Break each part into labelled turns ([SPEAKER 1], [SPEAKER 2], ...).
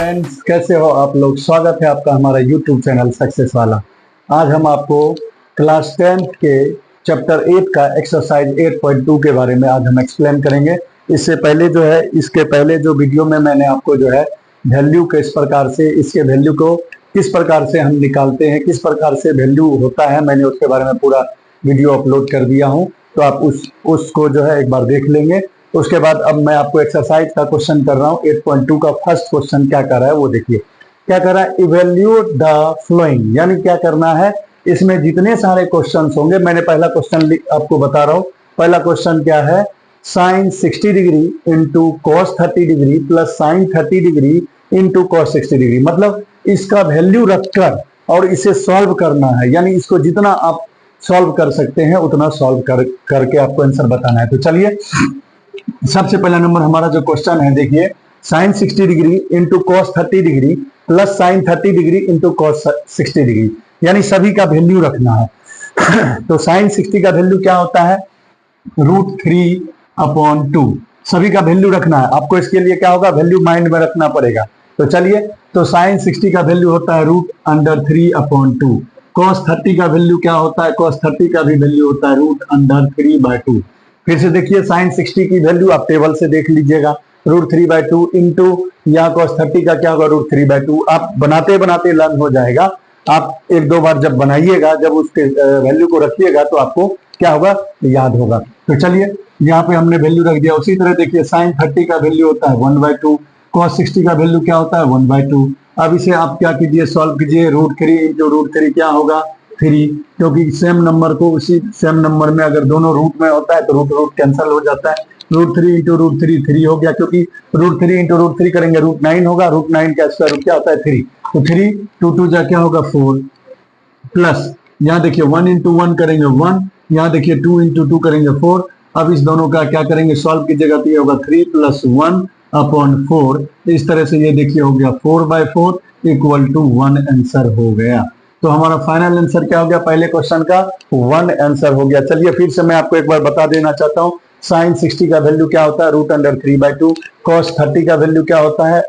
[SPEAKER 1] Friends, कैसे हो आप लोग। स्वागत है आपका हमारा यूट्यूब चैनल सक्सेस वाला। आज हम आपको क्लास 10th के चैप्टर 8 का एक्सरसाइज 8.2 के बारे में आज हम एक्सप्लेन करेंगे। इससे पहले जो है, इसके पहले जो वीडियो में मैंने आपको जो है वैल्यू किस प्रकार से, इसके वैल्यू को किस प्रकार से हम निकालते हैं, किस प्रकार से वैल्यू होता है, मैंने उसके बारे में पूरा वीडियो अपलोड कर दिया हूँ। तो आप उसको जो है एक बार देख लेंगे। उसके बाद अब मैं आपको एक्सरसाइज का क्वेश्चन कर रहा हूँ 8.2 का। फर्स्ट क्वेश्चन क्या कर रहा है वो देखिए। क्या कर रहा है, इवेल्यूट द फ्लोइंग, यानी क्या करना है, इसमें जितने सारे क्वेश्चंस होंगे, मैंने पहला क्वेश्चन आपको बता रहा हूँ। पहला क्वेश्चन क्या है, sine 60 degree into cos 30 degree plus sine 30 degree into cos 60 degree, मतलब इसका वैल्यू रखकर और इसे सॉल्व करना है। यानी इसको जितना आप सॉल्व कर सकते हैं उतना सॉल्व करके आपको आंसर बताना है। तो चलिए, सबसे पहला नंबर हमारा जो क्वेश्चन है, देखिए sine 60 degree into cos 30 degree plus sine 30 degree into cos 60 degree, यानी सभी का वैल्यू रखना है। तो साइन 60 का वैल्यू क्या होता है, √3/2। सभी का वैल्यू रखना है आपको। इसके लिए क्या होगा, वैल्यू माइंड में रखना पड़ेगा। तो चलिए, तो साइन 60 का वैल्यू होता है √3/2। कॉस 30 का वैल्यू क्या होता है, कॉस 30 का भी वैल्यू होता है √3/2। फिर से देखिए, साइन 60 की वैल्यू आप टेबल से देख लीजिएगा, √3/2 इंटू यहाँ कॉस 30 का क्या होगा, √3/2। आप बनाते बनाते लर्न हो जाएगा। आप एक दो बार जब बनाइएगा, जब उसके वैल्यू को रखिएगा तो आपको क्या होगा, याद होगा। तो चलिए, यहाँ पे हमने वैल्यू रख दिया। उसी तरह देखिए, साइन 30 का वैल्यू होता है 1/2, कॉस 60 का वैल्यू क्या होता है 1/2। अब इसे आप क्या कीजिए, सॉल्व कीजिए। √3 इंटू √3 क्या होगा, 3, क्योंकि सेम नंबर को उसी सेम नंबर में अगर दोनों रूट में होता है तो रूट रूट कैंसिल हो जाता है। √3 इंटू √3 3 हो गया, क्योंकि √3 इंटू √3 करेंगे √9 होगा। √9 का स्क्वायर रूट क्या होता है 3, तो 3 2 2 जा क्या होगा 4, प्लस यहाँ देखिए 1 इंटू 1 करेंगे 1, यहाँ देखिए 2 इंटू 2 करेंगे 4। अब इस दोनों का क्या करेंगे, सॉल्व कीजिएगा तो ये होगा 3 + 1/4। इस तरह से ये देखिए हो गया 4/4 = 1 आंसर हो गया। तो हमारा फाइनल आंसर क्या हो गया, पहले क्वेश्चन का 1 आंसर हो गया। चलिए, फिर से मैं आपको एक बार बता देना चाहता हूँ। साइन 60 का वैल्यू क्या होता है, √3/2। कॉस 30 का वैल्यू क्या होता है,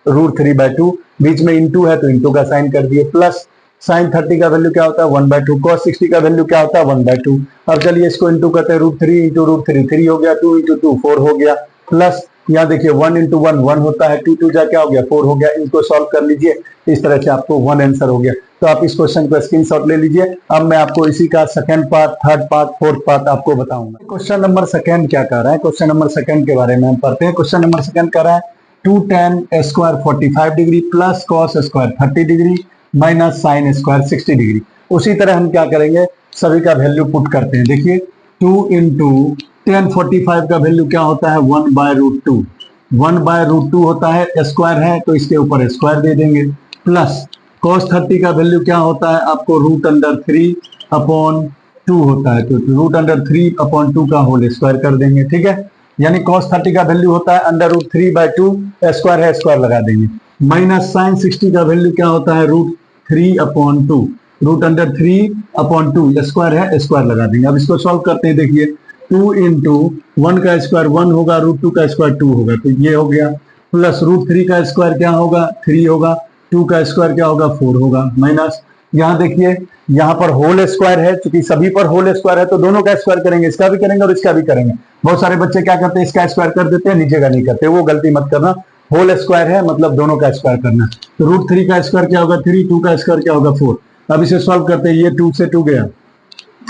[SPEAKER 1] √3/2। बीच में इंटू है तो इंटू का साइन कर दिए, प्लस साइन 30 का वैल्यू क्या होता है 1/2। कॉस 60 का वैल्यू क्या होता है 1/2। अब चलिए, इसको इंटू करते हैं, √3 इंटू √3 3 हो गया, 2 इंटू 2 4 हो गया, प्लस यहाँ देखिए 1 इंटू 1 1 होता है, 2 2 जा क्या हो गया 4 हो गया। इनको सॉल्व कर लीजिए, इस तरह से आपको 1 आंसर हो गया। तो आप इस क्वेश्चन को स्क्रीनशॉट ले लीजिए। अब मैं आपको इसी का second part, third part, fourth part आपको बताऊंगा। क्वेश्चन नंबर सेकंड क्या कर रहा है, क्वेश्चन नंबर सेकंड के बारे में हम पढ़ते हैं। क्वेश्चन नंबर सेकंड कर रहा है 2 tan square 45 degree plus cos square 30 degree minus sine square 60 degree. उसी तरह हम क्या करेंगे, सभी का वैल्यू पुट करते हैं। देखिए 2 इंटू tan 45 का वैल्यू क्या होता है 1/√2। 1/√2 होता है, स्क्वायर है तो इसके ऊपर स्क्वायर दे देंगे, प्लस cos 30 का वैल्यू क्या होता है आपको √3/2 होता है, तो √3/2 का होल स्क्वायर कर देंगे। ठीक है, यानी cos 30 का वैल्यू होता है √3/2, स्क्वायर है स्क्वायर लगा देंगे, माइनस साइन 60 का वैल्यू क्या होता है √3/2। √3/2 स्क्वायर है स्क्वायर लगा देंगे। अब इसको सॉल्व करते हैं। देखिए 2 इंटू 1 का स्क्वायर 1 होगा, √2 का स्क्वायर 2 होगा, तो ये हो गया, प्लस √3 का स्क्वायर क्या होगा 3 होगा, 2 का स्क्वायर क्या होगा 4 होगा, माइनस यहाँ देखिए यहाँ पर होल स्क्वायर है, क्योंकि सभी पर होल स्क्वायर है तो दोनों का स्क्वायर करेंगे, इसका भी करेंगे और इसका भी करेंगे। बहुत सारे बच्चे क्या करते हैं, इसका स्क्वायर कर देते हैं, नीचे का नहीं करते, वो गलती मत करना। होल स्क्वायर है मतलब दोनों का स्क्वायर करना। तो √3 का स्क्वायर क्या होगा 3, 2 का स्क्वायर क्या होगा 4। अब इसे सॉल्व करते हैं, ये 2 से 2 गया।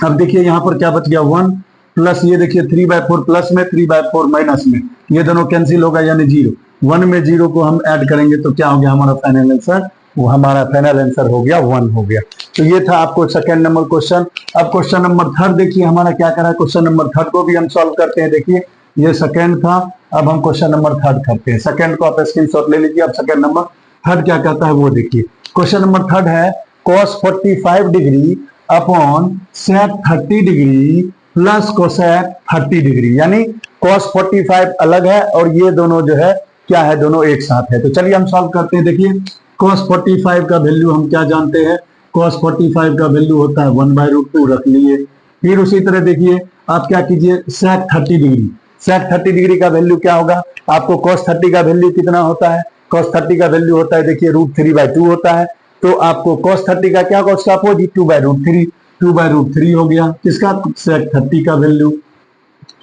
[SPEAKER 1] अब देखिए यहाँ पर क्या बच गया 1, प्लस ये देखिए 3/4 प्लस में, 3/4 माइनस में, ये दोनों कैंसिल होगा यानी 0। 1 में 0 को हम ऐड करेंगे तो क्या हो गया हमारा फाइनल आंसर, वो हमारा फाइनल आंसर हो गया 1 हो गया। तो ये था आपको सेकंड नंबर क्वेश्चन। अब क्वेश्चन नंबर थर्ड देखिए हमारा क्या करा है, क्वेश्चन नंबर थर्ड को भी हम सॉल्व करते हैं। देखिए ये सेकंड था, अब हम क्वेश्चन नंबर थर्ड करते हैं। सेकंड को आप स्क्रीनशॉट ले लीजिए। अब सेकंड नंबर थर्ड क्या कहता है वो देखिए। क्वेश्चन नंबर थर्ड है cos 45 degree upon sec 30 degree plus cosec 30 degree, यानी cos 45 अलग है और ये दोनों जो है क्या है, दोनों एक साथ है। तो चलिए हम सॉल्व करते हैं। देखिए cos 45 का वैल्यू हम क्या जानते हैं, cos 45 का वैल्यू होता है 1/√2 रख लिए। फिर उसी तरह देखिए आप क्या कीजिए sec 30 डिग्री, sec 30 डिग्री का वैल्यू क्या होगा आपको, cos 30 का वैल्यू कितना होता है, cos 30 का वैल्यू होता है देखिए √3/2 होता है, तो आपको cos 30 का क्या होगा, उसका अपोजिट 2/√3, 2/√3 हो गया किसका, sec 30 का वैल्यू,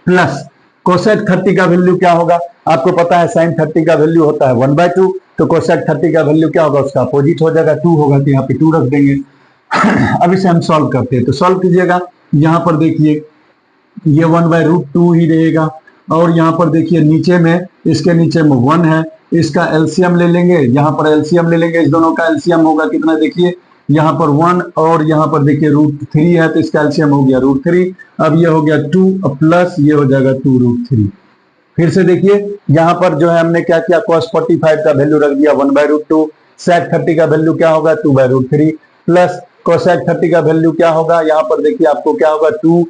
[SPEAKER 1] प्लस कोसेक 30 का वैल्यू क्या होगा, आपको पता है sin 30 का वैल्यू होता है 1/2, तो कोसेक 30 का वैल्यू क्या होगा, उसका अपोजिट हो जाएगा 2 होगा, तो यहाँ पे 2 रख देंगे। अब इसे हम सॉल्व करते हैं, तो सॉल्व कीजिएगा, यहाँ पर देखिए ये 1/√2 ही रहेगा, और यहाँ पर देखिए नीचे में, इसके नीचे में 1 है, इसका एलसीएम ले लेंगे, यहाँ पर एलसीएम ले लेंगे, इस दोनों का एलसीएम होगा कितना, देखिए यहाँ पर 1 और यहाँ पर देखिए √3 है, तो इसका एलसीएम हो गया √3, अब ये हो गया 2 प्लस ये हो जाएगा 2√3। फिर से देखिए यहाँ पर जो है हमने क्या किया, cos 45 का वैल्यू रख दिया 1/√2, sec 30 का वैल्यू क्या होगा 2/√3, प्लस cosec 30 का वैल्यू क्या होगा, यहाँ पर देखिए आपको क्या होगा 2,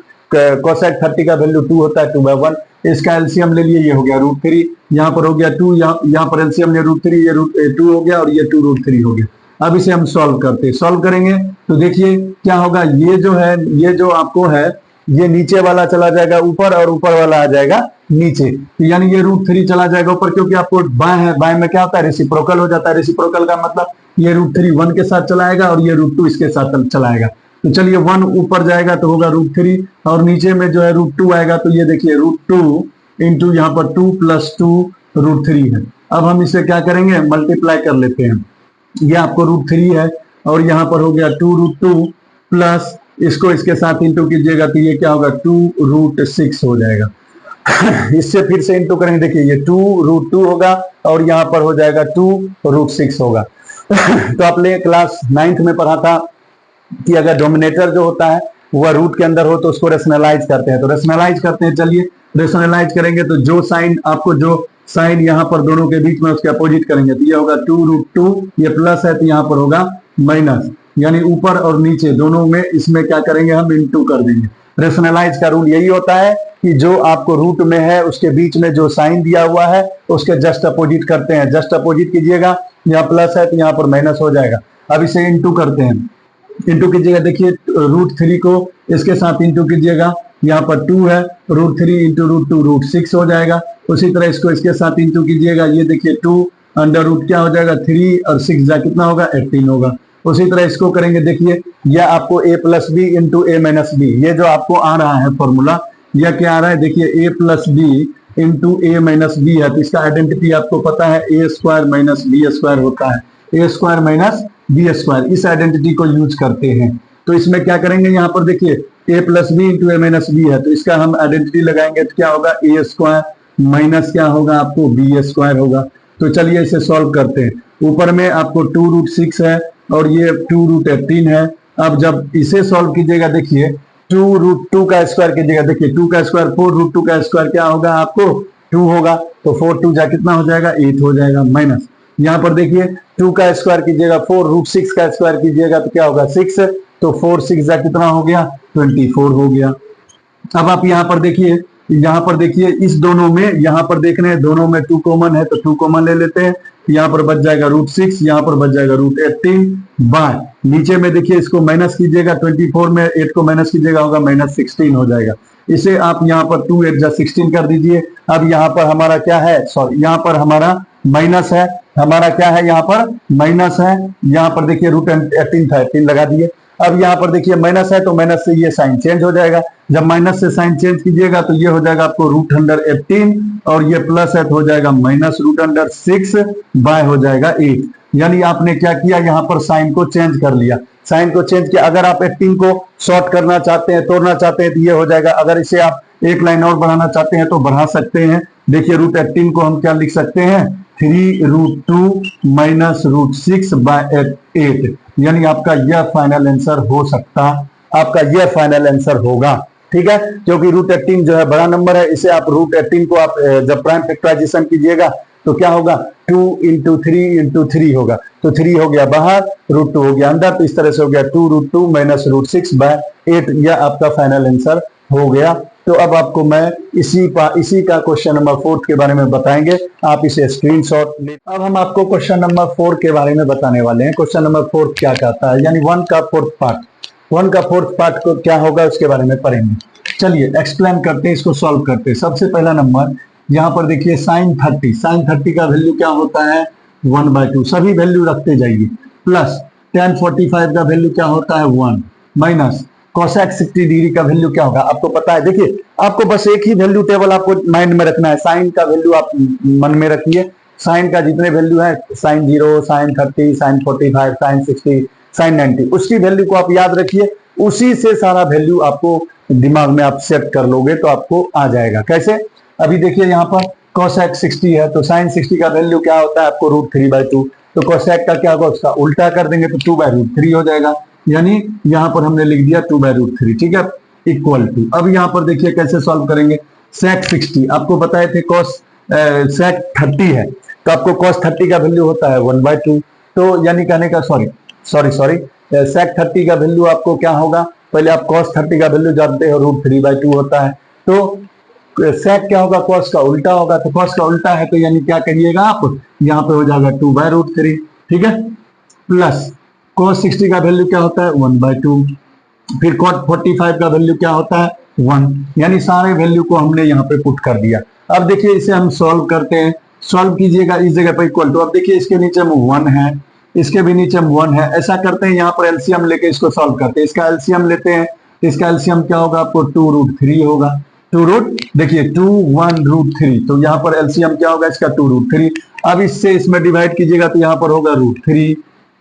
[SPEAKER 1] cosec 30 का वैल्यू 2 होता है 2/1, इसका एलसीएम ले लिए, ये हो गया √3, यहाँ पर हो गया 2, यहाँ पर एलसीएम ले √3, ये 2 हो गया और ये 2√3 हो गया। अब इसे हम सॉल्व करते हैं, सॉल्व करेंगे तो देखिए क्या होगा, ये जो है, ये जो आपको है, ये नीचे वाला चला जाएगा ऊपर और ऊपर वाला आ जाएगा नीचे, तो यानी ये √3 चला जाएगा ऊपर, क्योंकि आपको बाएं है, बाएं में क्या होता है, रेसिप्रोकल हो जाता है, रेसिप्रोकल का मतलब ये √3 1 के साथ चलाएगा और ये √2 इसके साथ चलाएगा, तो चलिए 1 ऊपर जाएगा तो होगा √3 और नीचे में जो है √2 आएगा, तो ये देखिए √2 इंटू यहाँ पर 2 + 2 √3 है। अब हम इसे क्या करेंगे, मल्टीप्लाई कर लेते हैं, ये आपको √3 है और यहाँ पर हो गया 2√2 प्लस इसको इसके साथ इंटू कीजिएगा, तो ये क्या होगा 2√6 हो जाएगा। इससे फिर से इंटू करेंगे, देखिए ये 2√2 होगा और यहाँ पर हो जाएगा 2√6 होगा। तो आपने क्लास 9th में पढ़ा था कि अगर डोमिनेटर जो होता है वह रूट के अंदर हो तो उसको रेशनलाइज करते हैं, तो रेशनलाइज करते हैं, चलिए रेशनलाइज करेंगे तो जो साइन आपको, जो साइन यहाँ पर दोनों के बीच में उसके अपोजिट करेंगे, तो ये होगा 2√2, ये प्लस है तो यहाँ पर होगा माइनस, यानी ऊपर और नीचे दोनों में इसमें क्या करेंगे, हम इंटू कर देंगे। रेशनलाइज का रूल यही होता है कि जो आपको रूट में है उसके बीच में जो साइन दिया हुआ है उसके जस्ट अपोजिट करते हैं, जस्ट अपोजिट कीजिएगा, यहाँ प्लस है तो यहाँ पर माइनस हो जाएगा। अब इसे इंटू करते हैं, इंटू कीजिएगा, देखिए √3 को इसके साथ इंटू कीजिएगा, यहाँ पर 2 है, √3 इंटू √2 √6 हो जाएगा। उसी तरह इसको इसके साथ इंटू कीजिएगा, ये देखिए 2 अंडर रूट क्या हो जाएगा 3 और 6 जा कितना होगा 18 होगा। उसी तरह इसको करेंगे, देखिए यह आपको a + b into a - b, ये जो आपको आ रहा है फॉर्मूला, यह क्या आ रहा है, देखिए a + b into a - b है, तो इसका आइडेंटिटी आपको पता है a² - b² होता है, a² - b², इस आइडेंटिटी को यूज करते हैं। तो इसमें क्या करेंगे, यहाँ पर देखिए a + b into a - b है, तो इसका हम आइडेंटिटी लगाएंगे तो क्या होगा a² माइनस क्या होगा आपको b² होगा। तो चलिए इसे सॉल्व करते हैं, ऊपर में आपको 2√6 है और ये 2√18 है। अब जब इसे सॉल्व कीजिएगा, देखिए 2√2 का स्क्वायर कीजिएगा, देखिए 2 का स्क्वायर 4√2 का स्क्वायर क्या होगा आपको 2 होगा, तो 4 2 जा कितना हो जाएगा 8 हो जाएगा, माइनस यहाँ पर देखिए 2 का स्क्वायर कीजिएगा, 4√6 का स्क्वायर कीजिएगा तो क्या होगा 6, तो 4 6 जा कितना हो गया 24 हो गया। अब आप यहाँ पर देखिए, यहाँ पर देखिए इस दोनों में, यहाँ पर देख रहे हैं दोनों में 2 कॉमन है तो 2 कॉमन ले लेते हैं, यहाँ पर बच जाएगा √6, यहाँ पर बच जाएगा √18 बाय, नीचे में देखिए इसको माइनस कीजिएगा, 24 में 8 को माइनस कीजिएगा होगा -16 हो जाएगा। इसे आप यहाँ पर 2 8 जा 16 कर दीजिए। अब यहाँ पर हमारा क्या है, सॉरी यहाँ पर हमारा माइनस है, हमारा क्या है यहाँ पर माइनस है, यहाँ पर देखिए √18 था 18 लगा दिए। अब यहाँ पर देखिए माइनस है तो माइनस से ये साइन चेंज हो जाएगा, जब माइनस से साइन चेंज कीजिएगा तो ये हो जाएगा आपको √18 और ये प्लस है तो हो जाएगा -√6 बाय हो जाएगा 8। यानी आपने क्या किया, यहाँ पर साइन को चेंज कर लिया, साइन को चेंज किया। अगर आप 18 को शॉर्ट करना चाहते हैं, तोड़ना चाहते हैं तो ये हो जाएगा, अगर इसे आप एक लाइन और बढ़ाना चाहते हैं तो बढ़ा सकते हैं। देखिए √18 को हम क्या लिख सकते हैं 3√2 -√6 बाय 8, यानी आपका यह फाइनल आंसर हो सकता, आपका यह फाइनल आंसर होगा, ठीक है, क्योंकि √18 जो है बड़ा नंबर है, इसे आप √18 को आप जब प्राइम फैक्टराइजेशन कीजिएगा तो क्या होगा 2 × 3 × 3 होगा, तो 3 हो गया बाहर, √2 हो गया अंदर, तो इस तरह से हो गया 2√2 -√6 बाय 8, यह आपका फाइनल आंसर हो गया। तो अब आपको मैं इसी का क्वेश्चन नंबर 4 के बारे में बताएंगे, आप इसे स्क्रीनशॉट ले। अब हम आपको क्वेश्चन नंबर 4 के बारे में बताने वाले हैं। क्वेश्चन नंबर 4 क्या कहता है, यानी 1 का 4th पार्ट, 1 का 4th पार्ट को क्या होगा उसके बारे में पढ़ेंगे। चलिए एक्सप्लेन करते हैं, इसको सॉल्व करते हैं। सबसे पहला नंबर यहाँ पर देखिए sin 30 का वैल्यू क्या होता है 1/2, सभी वैल्यू रखते जाइए। प्लस tan 45 का वैल्यू क्या होता है 1, माइनस cosec 60 डिग्री का वैल्यू क्या होगा आपको पता है। देखिए आपको बस एक ही वैल्यू टेबल आपको माइंड में रखना है, साइन का वैल्यू आप मन में रखिए। साइन का जितने वैल्यू है, sine 0, sine 30, sine 45, sine 60, sine 90, उसकी वैल्यू को आप याद रखिए। उसी से सारा वैल्यू आपको दिमाग में आप सेट कर लोगे तो आपको आ जाएगा। कैसे? अभी देखिए यहाँ पर cosec 60 है तो sin 60 का वैल्यू क्या होता है आपको √3/2, तो cosec का क्या होगा उसका उल्टा कर देंगे तो 2/√3 हो जाएगा। यानी यहाँ पर हमने लिख दिया 2/√3, ठीक है, इक्वल टू। अब यहाँ पर देखिए कैसे सॉल्व करेंगे। sec 60 आपको बताए थे sec 30 है तो आपको cos 30 का वैल्यू होता है 1/2, तो यानी कहने का सॉरी sec 30 का वैल्यू आपको क्या होगा, पहले आप cos 30 का वैल्यू जानते हो √3/2 होता है, तो sec क्या होगा cos का उल्टा होगा, तो cos का उल्टा है तो यानी क्या करिएगा आप, यहाँ पे हो जाएगा 2/√3, ठीक है। प्लस cos 60 का वैल्यू क्या होता है 1/2, फिर cot 45 का वैल्यू क्या होता है 1, यानी सारे वैल्यू को हमने यहाँ पे पुट कर दिया। अब देखिए इसे हम सॉल्व करते हैं, सॉल्व कीजिएगा इस जगह पर इक्वल टू। अब देखिए इसके नीचे में 1 है, इसके भी नीचे में 1 है, ऐसा करते हैं यहाँ पर एलसीएम लेके इसको सॉल्व करते हैं। इसका एलसीएम लेते हैं, इसका एलसीएम क्या होगा आपको 2√3 होगा। देखिए 2 1 √3, तो यहाँ पर एलसीएम क्या होगा इसका 2√3। अब इससे इसमें डिवाइड कीजिएगा तो यहाँ पर होगा √3,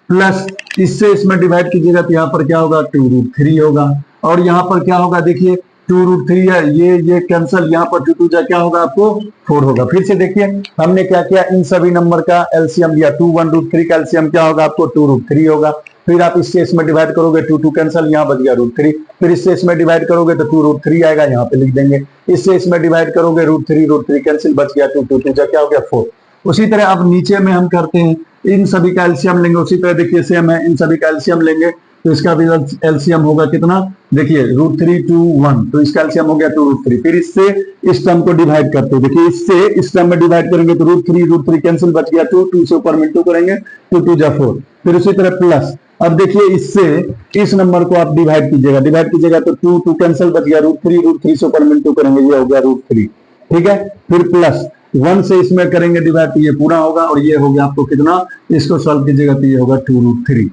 [SPEAKER 1] प्लस इससे इसमें डिवाइड कीजिएगा तो यहाँ पर क्या होगा 2√3 होगा, और यहाँ पर क्या होगा देखिए 2√3 है, ये कैंसल, यहाँ पर 2 क्या होगा आपको 4 होगा। फिर से देखिए हमने क्या किया, इन सभी नंबर का एलसीएम लिया, 2 1 √3 का एलसीएम क्या होगा आपको 2√3 होगा। फिर आप इससे इसमें डिवाइड करोगे 2 कैंसल, यहाँ बच गया √3, फिर इससे इसमें डिवाइड करोगे तो 2√3 आएगा, यहाँ पे लिख देंगे। इससे इसमें डिवाइड करोगे √3 कैंसिल, बच गया 2 क्या हो गया 4। उसी तरह अब नीचे में हम करते हैं, इन सभी का एलसीएम लेंगे, उसी तरह देखिए सेम है, इन सभी का एलसीएम लेंगे तो इसका भी एलसीएम होगा कितना, देखिए √3 2 1, तो इसका एलसीएम हो गया 2√3। फिर इससे इस टर्म को डिवाइड करते हैं, देखिए इससे इस टर्म में डिवाइड करेंगे तो √3 कैंसिल, बच गया 2 से ऊपर में 2 करेंगे 2 जा 4। फिर उसी तरह प्लस, अब देखिए इससे इस नंबर को आप डिवाइड कीजिएगा तो 2 कैंसिल, बच गया √3 से ऊपर में 2 करेंगे, ये हो गया √3, ठीक है। फिर प्लस 1 से इसमें करेंगे डिवाइड तो ये पूरा होगा, और ये हो गया आपको कितना, इसको सॉल्व कीजिएगा तो ये होगा 2√3।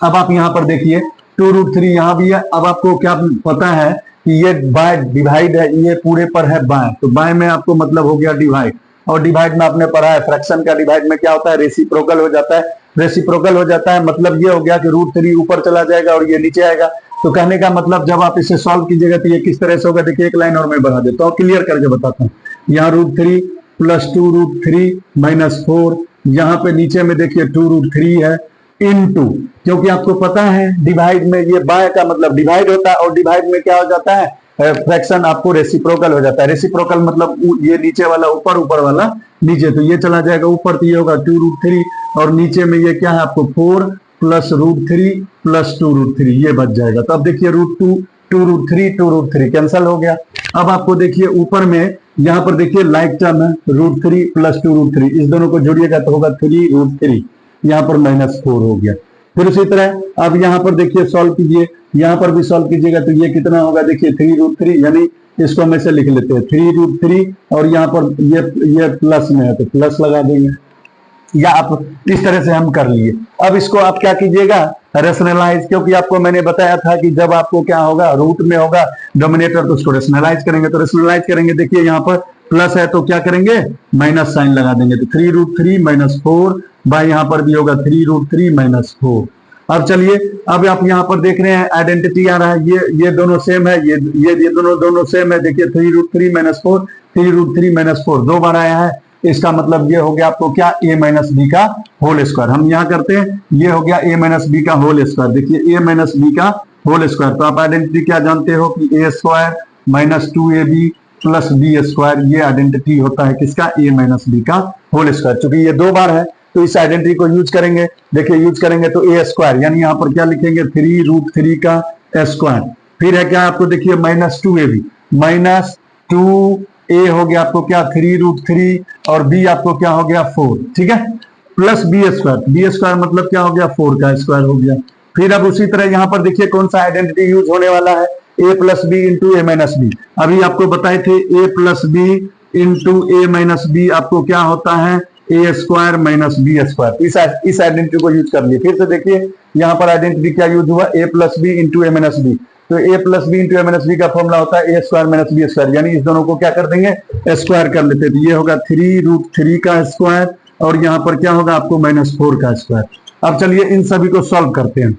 [SPEAKER 1] अब आप यहाँ पर देखिए 2√3 यहाँ भी है। अब आपको क्या पता है कि ये बाय डिवाइड है, ये पूरे पर है बाय, तो बाय में आपको मतलब हो गया डिवाइड, और डिवाइड में आपने पढ़ा है फ्रैक्शन का डिवाइड में क्या होता है, रेसिप्रोकल हो जाता है। रेसिप्रोकल हो जाता है मतलब ये हो गया कि √3 ऊपर चला जाएगा और ये नीचे आएगा। तो कहने का मतलब जब आप इसे सॉल्व कीजिएगा तो ये किस तरह से होगा, देखिए एक लाइन और मैं बढ़ा देता हूँ, क्लियर करके बताता हूँ। यहाँ √3 प्लस 2√3 - 4, यहाँ पे नीचे में देखिए 2√3 है इनटू, क्योंकि आपको पता है डिवाइड में ये बाय का मतलब डिवाइड होता है, और डिवाइड में क्या हो जाता है फ्रैक्शन आपको रेसिप्रोकल हो जाता है। रेसिप्रोकल मतलब ये नीचे वाला ऊपर, ऊपर वाला नीचे, तो ये चला जाएगा ऊपर तो ये होगा 2√3, और नीचे में ये क्या है आपको 4 प्लस √3 प्लस 2√3, ये बच जाएगा। तो अब देखिए √2 कैंसल हो गया। अब आपको देखिए ऊपर में यहाँ पर देखिए लाइक टर्म है √3 प्लस 2√3, इस दोनों को जोड़िएगा तो होगा 3√3, यहाँ पर -4 हो गया। फिर उसी तरह अब यहाँ पर देखिए सॉल्व कीजिए, यहाँ पर भी सॉल्व कीजिएगा तो ये कितना होगा, देखिए 3√3, यानी इसको हम ऐसे लिख लेते हैं 3√3, और यहाँ पर ये प्लस में है तो प्लस लगा देंगे, या आप इस तरह से हम कर लिए। अब इसको आप क्या कीजिएगा, रेशनलाइज, क्योंकि आपको मैंने बताया था कि जब आपको क्या होगा रूट में होगा डोमिनेटर तो उसको रेशनलाइज करेंगे, तो रेशनलाइज करेंगे देखिए यहाँ पर प्लस है तो क्या करेंगे माइनस साइन लगा देंगे, तो 3√3 - 4 बाय यहाँ पर भी होगा 3√3 - 4। अब चलिए, अब आप यहाँ पर देख रहे हैं आइडेंटिटी आ रहा है, ये दोनों सेम है, ये दोनों सेम है। देखिए 3√3 - 4, 3√3 - 4 दो बार आया है, इसका मतलब ये हो गया आपको क्या a - b का होल स्क्वायर। हम यहाँ करते हैं, ये हो गया a - b का होल स्क्वायर। देखिए a - b का होल स्क्वायर, तो आप आइडेंटिटी क्या जानते हो कि a² - 2ab प्लस b², ये आइडेंटिटी होता है किसका, a - b का होल स्क्वायर। चूंकि ये दो बार है तो इस आइडेंटिटी को यूज करेंगे। देखिए यूज करेंगे तो a², यानी यहाँ पर क्या लिखेंगे 3√3 का स्क्वायर। फिर है क्या आपको देखिए -2ab, -2a हो गया आपको क्या 3√3, और b आपको क्या हो गया 4, ठीक है, प्लस b² मतलब क्या हो गया 4 का स्क्वायर हो गया। फिर अब उसी तरह यहाँ पर देखिए कौन सा आइडेंटिटी यूज होने वाला है, a + b × a - b। अभी आपको बताए थे a + b × a - b आपको क्या होता है ए स्क्वायर माइनस बी स्क्वायर। इस आइडेंटिटी को यूज कर लिए। फिर से देखिए यहाँ पर आइडेंटिटी क्या यूज हुआ, ए प्लस बी इंटू ए माइनस बी। तो ए प्लस बी इंटू ए माइनस बी का फॉर्मूला होता है ए स्क्वायर माइनस बी स्क्वायर, यानी इस दोनों को क्या कर देंगे, स्क्वायर कर लेते हैं। तो ये होगा 3√3 का स्क्वायर और यहाँ पर क्या होगा आपको -4 का स्क्वायर। अब चलिए इन सभी को सॉल्व करते हैं।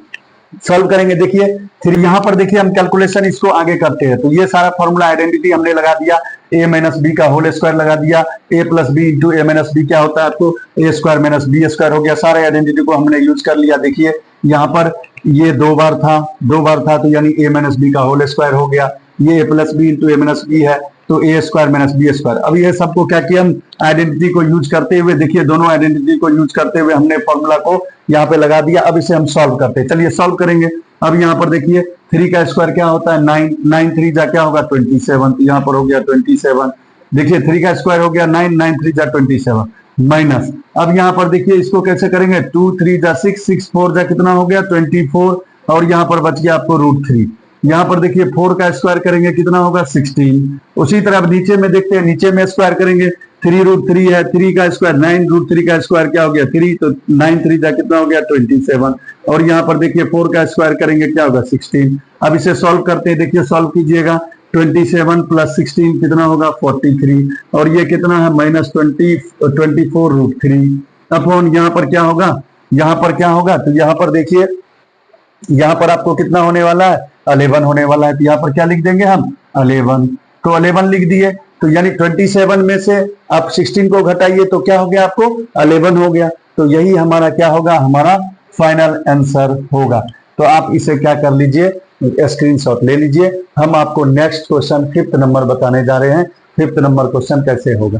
[SPEAKER 1] सॉल्व करेंगे, देखिए फिर यहाँ पर देखिए हम कैलकुलेशन इसको आगे करते हैं। तो ये सारा फॉर्मूला आइडेंटिटी हमने लगा दिया, ए माइनस बी का होल स्क्वायर लगा दिया, ए प्लस बी इंटू ए माइनस बी क्या होता है आपको ए स्क्वायर माइनस बी स्क्वायर हो गया। सारे आइडेंटिटी को हमने यूज कर लिया। देखिए यहाँ पर ये दो बार था तो यानी ए माइनस बी का होल स्क्वायर हो गया। ये ए प्लस बी इंटू ए माइनस बी है तो ए स्क्वायर माइनस बी स्क्वायर। अब ये सबको क्या किया हम आइडेंटिटी को यूज करते हुए, देखिए दोनों आइडेंटिटी को यूज करते हुए हमने फॉर्मूला को यहाँ पे लगा दिया। अब इसे हम सॉल्व करते हैं, चलिए सॉल्व करेंगे। अब यहाँ पर देखिए 3 का स्क्वायर क्या होता है 9, 9 3 जा क्या होगा 27, तो यहाँ पर हो गया 27। देखिए 3 का स्क्वायर हो गया 9, 9 3 जा 27 माइनस। अब यहाँ पर देखिए इसको कैसे करेंगे, 2 3 जा 6, 6 4 जा कितना हो गया 24 और यहाँ पर बच गया आपको √3। यहाँ पर देखिए 4 का स्क्वायर करेंगे कितना होगा 16। उसी तरह अब नीचे में देखते हैं, नीचे में स्क्वायर करेंगे 3√3 है, 3 का स्क्वायर 9, √3 का स्क्वायर क्या हो गया 3, तो 9 3 जा कितना हो गया 27 और यहाँ पर देखिए 4 का स्क्वायर करेंगे क्या होगा 16। अब इसे सॉल्व करते हैं, देखिए सॉल्व कीजिएगा 27 प्लस 16 कितना होगा 43 और ये कितना है -24√3 अपॉन यहाँ पर क्या होगा, तो यहाँ पर देखिए यहाँ पर आपको कितना होने वाला है 11 होने वाला है। तो यहाँ पर क्या लिख देंगे हम 11, तो 11 लिख दिए। तो यानी 27 में से आप 16 को घटाइए तो क्या हो गया आपको 11 हो गया। तो यही हमारा क्या होगा, हमारा फाइनल आंसर होगा। तो आप इसे क्या कर लीजिए, स्क्रीनशॉट ले लीजिए। हम आपको नेक्स्ट क्वेश्चन 5th नंबर बताने जा रहे हैं। 5th नंबर क्वेश्चन कैसे होगा,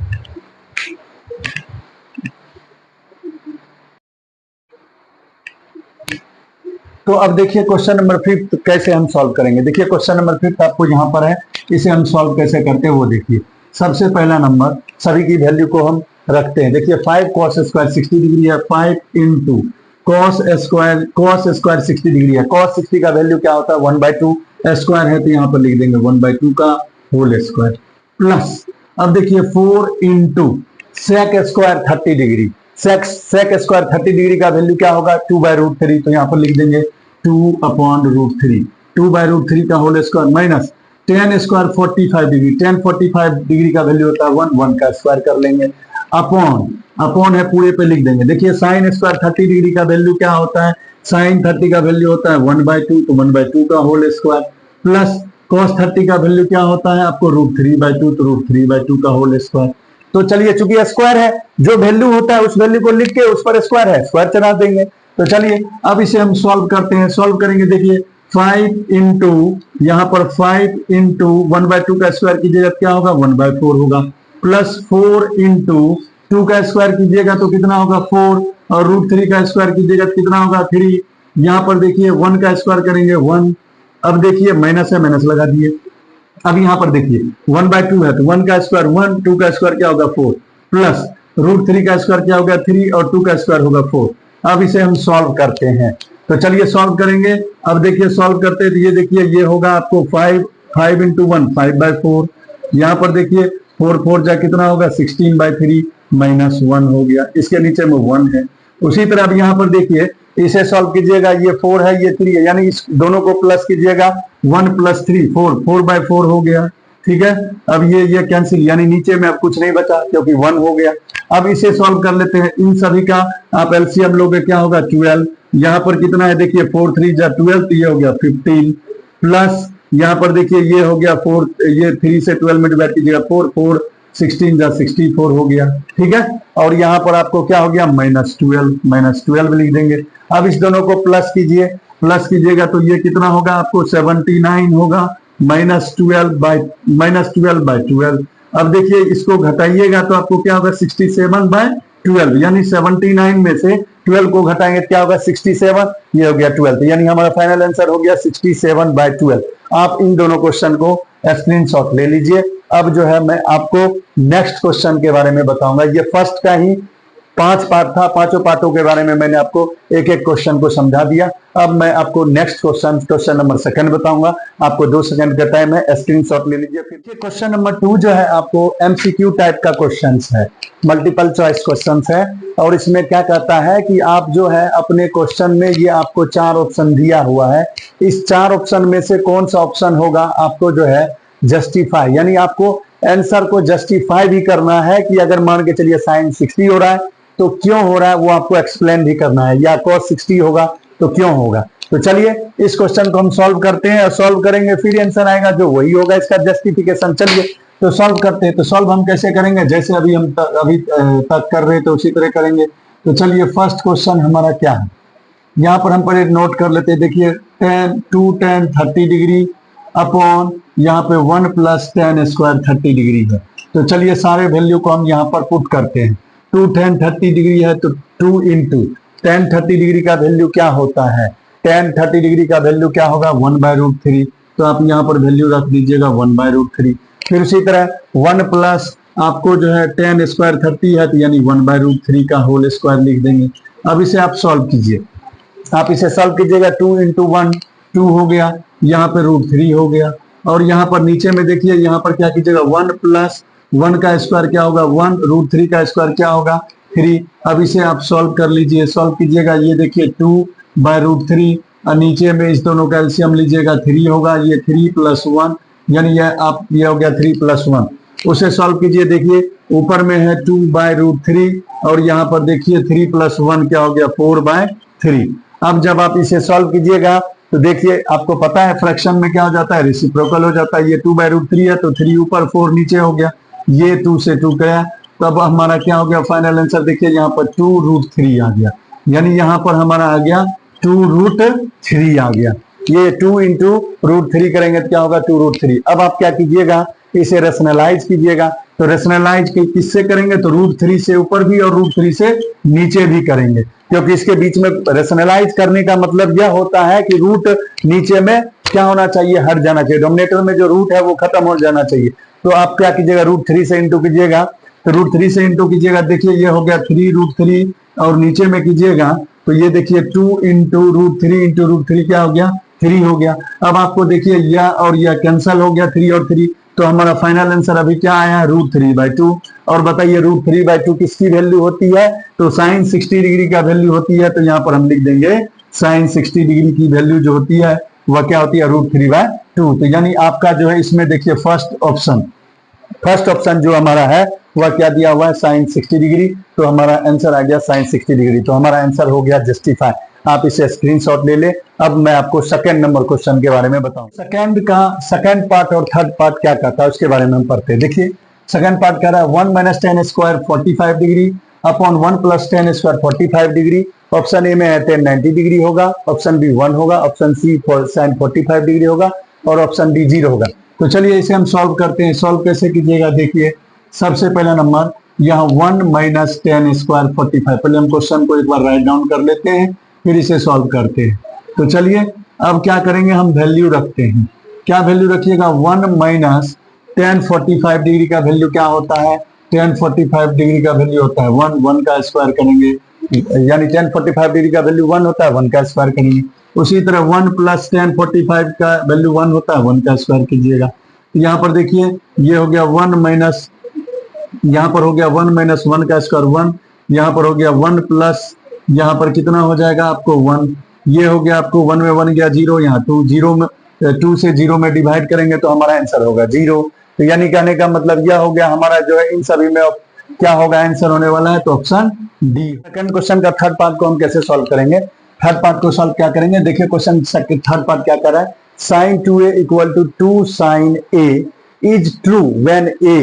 [SPEAKER 1] तो अब देखिए क्वेश्चन नंबर 5th कैसे हम सॉल्व करेंगे। देखिए क्वेश्चन नंबर 5th आपको यहाँ पर है, इसे हम सॉल्व कैसे करते हैं वो देखिए। सबसे पहला नंबर सभी की वैल्यू को हम रखते हैं। देखिए 5 cos स्क्वायर 60 डिग्री है, 5 इंटू cos स्क्वायर 60 डिग्री है। cos 60 का वैल्यू क्या होता है 1/2, स्क्वायर है तो यहाँ पर लिख देंगे 1/2 का होल स्क्वायर प्लस। अब देखिए 4 into sec square 30 degree, sec square 30 degree का वैल्यू क्या होगा 2/√3, तो यहाँ पर लिख देंगे 2/√3, 2/√3 का whole square minus tan square 45 degree, tan 45 degree का वैल्यू होता है 1 का स्क्वायर कर लेंगे अपॉन है पूरे पे लिख देंगे। देखिए sin स्क्वायर 30 डिग्री का वैल्यू क्या होता है, sin 30 का वैल्यू होता है 1/2, तो 1/2 का होल स्क्वायर प्लस cos 30 का वैल्यू क्या होता है आपको √3/2, तो √3/2 का होल स्क्वायर। तो चलिए चूंकि स्क्वायर है, जो वैल्यू होता है उस वैल्यू को लिख के उस पर स्क्वायर है, स्क्वायर चढ़ा देंगे। तो चलिए अब इसे हम सॉल्व करते हैं। सॉल्व करेंगे, देखिए 5 इंटू यहाँ पर 5 इंटू 1/2 का स्क्वायर कीजिएगा क्या होगा 1/4 होगा, प्लस 4 इंटू 2 का स्क्वायर कीजिएगा तो कितना होगा 4 और √3 का स्क्वायर कीजिएगा तो कितना होगा 3। यहाँ पर देखिए 1 का स्क्वायर करेंगे 1। अब देखिए माइनस है, माइनस लगा दिए। अब यहाँ पर देखिए 1/2 है तो 1 का स्क्वायर 1, 2 का स्क्वायर क्या होगा 4 प्लस √3 का स्क्वायर क्या होगा 3 और 2 का स्क्वायर होगा 4। अब इसे हम सॉल्व करते हैं, तो चलिए सॉल्व करेंगे। अब देखिए सॉल्व करते हैं तो ये देखिए ये होगा आपको 5 इंटू 1 5/4। यहाँ पर देखिए 4 4 जा कितना होगा 16/3 -1 हो गया, इसके नीचे में 1 है। उसी तरह अब यहाँ पर देखिए इसे सॉल्व कीजिएगा, ये 4 है ये 3 है, यानी इस दोनों को प्लस कीजिएगा 1 + 3 4/4 हो गया। ठीक है, अब ये कैंसिल, यानी नीचे में अब कुछ नहीं बचा क्योंकि 1 हो गया। अब इसे सॉल्व कर लेते हैं। इन सभी का आप एलसीएम लोगे क्या होगा 12। यहाँ पर कितना है देखिए 4 3 जा 12, तो ये हो गया 15 प्लस यहाँ पर देखिए ये हो गया 4, ये 3 से 12 में डिवाइड कीजिएगा 4 4 16 जा 64 हो गया। ठीक है, और यहाँ पर आपको क्या हो गया -12 लिख देंगे। अब इस दोनों को प्लस कीजिएगा तो ये कितना होगा आपको 79 होगा -12/12। अब देखिए इसको घटाइएगा तो आपको क्या होगा 67/12, यानी 79 में से 12 को घटाएंगे क्या होगा 67, ये हो गया 12, तो यानी हमारा फाइनल आंसर हो गया 67/12। आप इन दोनों क्वेश्चन को स्क्रीनशॉट ले लीजिए। अब जो है मैं आपको नेक्स्ट क्वेश्चन के बारे में बताऊंगा। ये फर्स्ट का ही 5 पार्ट था, पांचों पार्टों के बारे में मैंने आपको एक एक क्वेश्चन को समझा दिया। अब मैं आपको नेक्स्ट क्वेश्चन नंबर 2 बताऊंगा। आपको 2 सेकंड का टाइम है, स्क्रीनशॉट ले लीजिए। फिर क्वेश्चन नंबर 2 जो है आपको एमसीक्यू टाइप का क्वेश्चन है, मल्टीपल चॉइस क्वेश्चन है। और इसमें क्या कहता है कि आप जो है अपने क्वेश्चन में ये आपको 4 ऑप्शन दिया हुआ है, इस 4 ऑप्शन में से कौन सा ऑप्शन होगा आपको जो है जस्टिफाई, यानी आपको आंसर को जस्टिफाई भी करना है कि अगर मान के चलिए साइन 60 हो रहा है तो क्यों हो रहा है वो आपको एक्सप्लेन भी करना है, या cos 60 होगा तो क्यों होगा। तो चलिए इस क्वेश्चन को हम सॉल्व करते हैं, और सॉल्व करेंगे फिर आंसर आएगा जो वही होगा इसका जस्टिफिकेशन। चलिए तो सॉल्व करते हैं। तो सॉल्व हम कैसे करेंगे, जैसे अभी हम अभी तक कर रहे थे उसी तरह करेंगे। तो चलिए फर्स्ट क्वेश्चन हमारा क्या है, यहाँ पर हम पहले नोट कर लेते हैं। देखिए 2 tan 30 डिग्री अपॉन यहाँ पे 1 + tan स्क्वायर 30 डिग्री है। तो चलिए सारे वैल्यू को हम यहाँ पर पुट करते हैं। 2 tan 30 डिग्री है तो 2 इंटू tan 30 डिग्री का वैल्यू क्या होता है, tan 30 डिग्री का वैल्यू क्या होगा 1/√3। तो आप यहाँ पर वैल्यू रख दीजिएगा 1/√3। फिर उसी तरह 1 प्लस आपको जो है tan स्क्वायर 30 है तो यानी 1/√3 का होल स्क्वायर लिख देंगे। अब इसे आप सॉल्व कीजिए, आप इसे सॉल्व कीजिएगा। 2 इंटू 1 2 हो गया, यहाँ पे √3 हो गया। और यहाँ पर नीचे में देखिए यहाँ पर क्या कीजिएगा 1 + 1 का स्क्वायर क्या होगा 1, √3 का स्क्वायर क्या होगा 3। अब इसे आप सॉल्व कर लीजिए, सॉल्व कीजिएगा। ये देखिए 2/√3 और नीचे में इस दोनों का एलसीएम लीजिएगा 3 होगा, ये 3 + 1 यानी ये हो गया 3 + 1। उसे सॉल्व कीजिए, देखिए ऊपर में है 2/√3 और यहाँ पर देखिए 3 + 1 क्या हो गया 4/3। अब जब आप इसे सॉल्व कीजिएगा तो देखिए आपको पता है फ्रैक्शन में क्या हो जाता है, रेसिप्रोकल हो जाता है। ये 2/√3 है तो 3 ऊपर 4 नीचे हो गया, ये 2 से 2 गया। तो अब हमारा क्या हो गया फाइनल आंसर, देखिए यहाँ पर 2√3 आ गया, यानी यहाँ पर हमारा आ गया 2√3 आ गया। ये 2 इंटू √3 करेंगे तो क्या होगा 2√3। अब आप क्या कीजिएगा इसे रेशनलाइज कीजिएगा। तो रेशनलाइज किससे करेंगे तो √3 से ऊपर भी और √3 से नीचे भी करेंगे, क्योंकि इसके बीच में रेशनलाइज करने का मतलब यह होता है कि रूट नीचे में क्या होना चाहिए, हट जाना चाहिए। डोमिनेटर में जो रूट है वो खत्म हो जाना चाहिए। तो आप क्या कीजिएगा √3 से इंटू कीजिएगा, तो √3 से इंटू कीजिएगा, देखिए ये हो गया 3√3 और नीचे में कीजिएगा तो ये देखिए 2 इंटू √3 इंटू √3 क्या हो गया 3 हो गया। अब आपको देखिए यह और यह कैंसिल हो गया 3 और 3, तो हमारा फाइनल आंसर अभी क्या आया है √3/2। और बताइए √3/2 किसकी वैल्यू होती है, तो साइन 60 डिग्री का वैल्यू होती है। तो यहाँ पर हम लिख देंगे साइन 60 डिग्री की वैल्यू जो होती है वह क्या होती है √3/2। तो यानी आपका जो है इसमें देखिए फर्स्ट ऑप्शन जो हमारा है वह क्या दिया हुआ है साइन 60 डिग्री। तो हमारा आंसर आ गया साइन 60 डिग्री। तो हमारा आंसर हो गया जस्टिफाई। आप इसे स्क्रीनशॉट ले ले। अब मैं आपको सेकंड नंबर क्वेश्चन के बारे में बताऊं। सेकंड पार्ट और थर्ड पार्ट क्या कहता है उसके बारे में हम पढ़ते हैं। देखिए सेकंड पार्ट कह रहा है 1 - tan square 45 degree upon 1 + tan square 45 degree. Option A में है tan 90 डिग्री होगा, ऑप्शन बी 1 होगा, ऑप्शन सी sin 45 डिग्री होगा और ऑप्शन डी 0 होगा। तो चलिए इसे हम सॉल्व करते हैं। सॉल्व कैसे कीजिएगा, देखिए सबसे पहला नंबर यहाँ 1 - tan स्क्वायर 45। पहले हम क्वेश्चन को एक बार राइट डाउन कर लेते हैं फिर इसे सॉल्व करते हैं। तो चलिए अब क्या करेंगे, हम वैल्यू रखते हैं। क्या वैल्यू रखिएगा 1 - tan 45 डिग्री का वैल्यू क्या होता है, tan 45 डिग्री का वैल्यू होता है 1 का स्क्वायर करेंगे, यानी tan 45 डिग्री का वैल्यू 1 होता है 1 का स्क्वायर करेंगे। उसी तरह 1 + tan 45 का वैल्यू 1 होता है 1 का स्क्वायर कीजिएगा। यहाँ पर देखिए ये हो गया 1 माइनस, यहाँ पर हो गया 1 - 1 का स्क्वायर 1, यहाँ पर हो गया 1 प्लस यहाँ पर कितना हो जाएगा आपको 1, ये हो गया आपको 1 में 1 गया 0, यहाँ 2 से 0 में डिवाइड करेंगे तो हमारा आंसर होगा 0। तो यानी कहने का मतलब यह हो गया हमारा जो है इन सभी में क्या होगा आंसर होने वाला है, तो ऑप्शन डी। सेकंड क्वेश्चन का थर्ड पार्ट को हम कैसे सॉल्व करेंगे, थर्ड पार्ट को सॉल्व क्या करेंगे, देखिए क्वेश्चन थर्ड पार्ट क्या कर रहा है, sin 2a = 2 sin a is true when a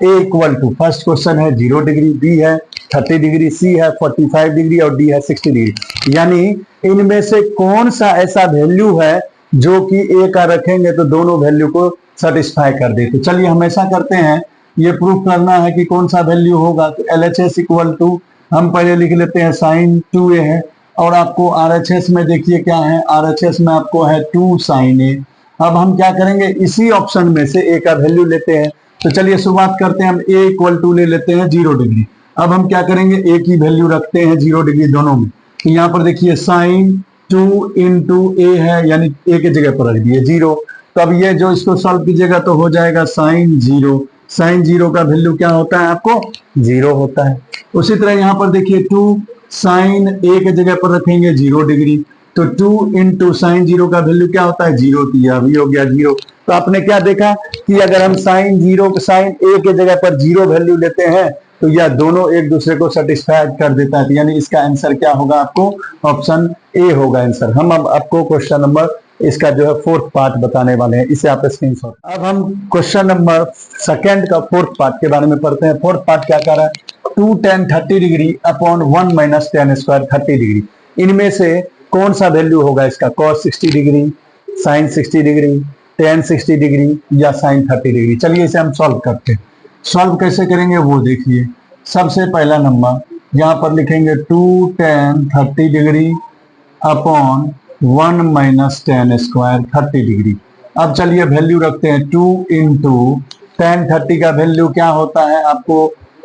[SPEAKER 1] = first question है 0 डिग्री, बी है 30 डिग्री, सी है 45 डिग्री और डी है 60 डिग्री। यानी इनमें से कौन सा ऐसा वैल्यू है जो कि ए का रखेंगे तो दोनों वैल्यू को सेटिस्फाई कर दे। तो चलिए हम ऐसा करते हैं, ये प्रूफ करना है कि कौन सा वैल्यू होगा। तो LHS = हम पहले लिख लेते हैं sin 2a है और आपको RHS में देखिए क्या है, RHS में आपको है 2 sin a। अब हम क्या करेंगे, इसी ऑप्शन में से ए का वैल्यू लेते हैं। तो चलिए शुरुआत करते हैं, हम a = ले लेते हैं 0 डिग्री। अब हम क्या करेंगे, एक ही वैल्यू रखते हैं 0 डिग्री दोनों में। तो यहाँ पर देखिए साइन 2 इंटू ए है, यानी ए की जगह पर रख दिए 0। तो अब ये जो इसको सॉल्व कीजिएगा तो हो जाएगा साइन 0। साइन 0 का वैल्यू क्या होता है आपको 0 होता है। उसी तरह यहाँ पर देखिए 2 साइन ए के जगह पर रखेंगे 0 डिग्री, तो 2 इंटू साइन 0 का वैल्यू क्या होता है 0, तो यह भी हो गया 0। तो आपने क्या देखा कि अगर हम साइन ए के जगह पर 0 वैल्यू लेते हैं तो यह दोनों एक दूसरे को सेटिस्फाइड कर देता है, यानी इसका आंसर क्या होगा आपको ऑप्शन ए होगा आंसर। हम अब आपको क्वेश्चन नंबर इसका जो है 4th पार्ट बताने वाले हैं, इसे आप स्क्रीनशॉट। अब हम क्वेश्चन नंबर 2 का 4th पार्ट के बारे में पढ़ते हैं। 4th पार्ट क्या कह रहा है, 2 tan 30 degree upon 1 minus tan square 30 degree, इनमें से कौन सा वैल्यू होगा इसका, cos 60 degree, sin 60 degree, tan 60 degree या sin 30 डिग्री। चलिए इसे हम सॉल्व करते हैं। सॉल्व कैसे करेंगे वो देखिए। सबसे पहला नंबर यहाँ पर लिखेंगे 2 tan 30 degree upon 1 minus tan square 30 degree. अब चलिए वैल्यू रखते हैं 2 इंटू tan 30 का वैल्यू क्या होता है आपको,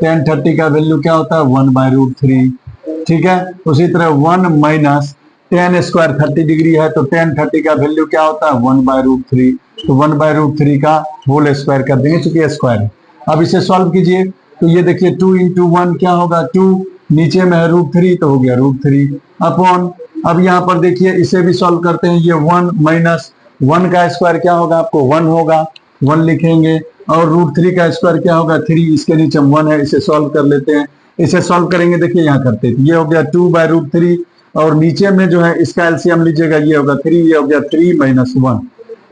[SPEAKER 1] tan 30 का वैल्यू क्या होता है 1/√3, ठीक है। उसी तरह 1 माइनस tan स्क्वायर 30 डिग्री है, तो tan 30 का वैल्यू क्या होता है 1/√3, तो 1/√3 का होल स्क्वायर कर देंगे क्योंकि स्क्वायर है। अब इसे सॉल्व कीजिए तो ये देखिए 2 इंटू 1 क्या होगा 2, नीचे में है √3 तो हो गया √3 अपॉन, अब यहाँ पर देखिए इसे भी सॉल्व करते हैं, ये 1 माइनस 1 का स्क्वायर क्या होगा आपको 1 होगा, 1 लिखेंगे, और √3 का स्क्वायर क्या होगा 3, इसके नीचे 1 है, इसे सॉल्व कर लेते हैं। इसे सॉल्व करेंगे देखिए यहाँ करते हैं, ये हो गया 2/√3 और नीचे में जो है इसका एलसीएम लीजिएगा, ये होगा 3, ये हो गया 3 माइनस 1।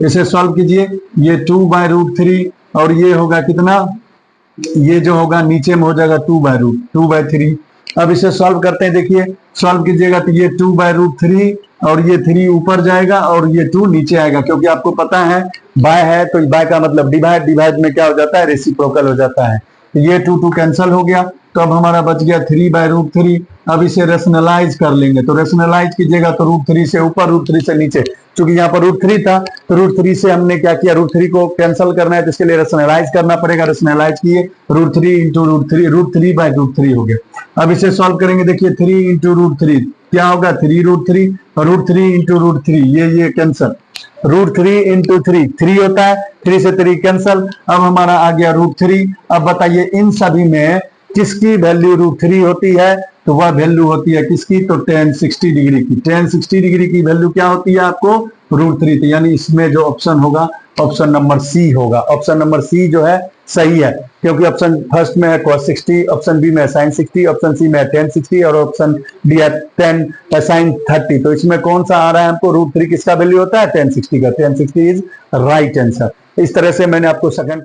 [SPEAKER 1] इसे सॉल्व कीजिए, ये 2/√3 और ये होगा कितना, ये जो होगा नीचे में हो जाएगा 2/3। अब इसे सॉल्व करते हैं, देखिए सॉल्व कीजिएगा तो ये 2/√3 और ये 3 ऊपर जाएगा और ये 2 नीचे आएगा, क्योंकि आपको पता है बाय है तो बाय का मतलब डिवाइड, डिवाइड में क्या हो जाता है रेसिप्रोकल हो जाता है। तो ये 2 कैंसिल हो गया, तो अब हमारा बच गया 3/√3। अब इसे रेशनलाइज कर लेंगे, तो रेशनलाइज कीजिएगा तो √3 से ऊपर √3 से नीचे, क्योंकि यहाँ पर √3 था तो √3 से हमने क्या किया √3 को कैंसिल करना है तो इसके लिए रेशनलाइज करना पड़ेगा। रेशनलाइज किए √3 इंटू √3 हो गया। अब इसे सॉल्व करेंगे, देखिए 3 इंटू √3 क्या होगा 3√3 और √3 इंटू √3 ये कैंसिल, √3 इंटू 3 होता है, 3 से 3 कैंसिल। अब हमारा आ गया √3। अब बताइए इन सभी में किसकी वैल्यू √3 होती है, तो वह वैल्यू होती है किसकी, तो tan 60 डिग्री की। tan 60 डिग्री की वैल्यू क्या होती है आपको √3, तो यानी इसमें जो ऑप्शन होगा ऑप्शन नंबर सी होगा। ऑप्शन नंबर सी जो है सही है, क्योंकि ऑप्शन फर्स्ट में है cos 60, ऑप्शन बी में sin 60, ऑप्शन सी में है tan 60 और ऑप्शन डी है sin 30। तो इसमें कौन सा आ रहा है आपको √3 किसका वैल्यू होता है tan 60 का। tan 60 is right answer. इस तरह से मैंने आपको सेकंड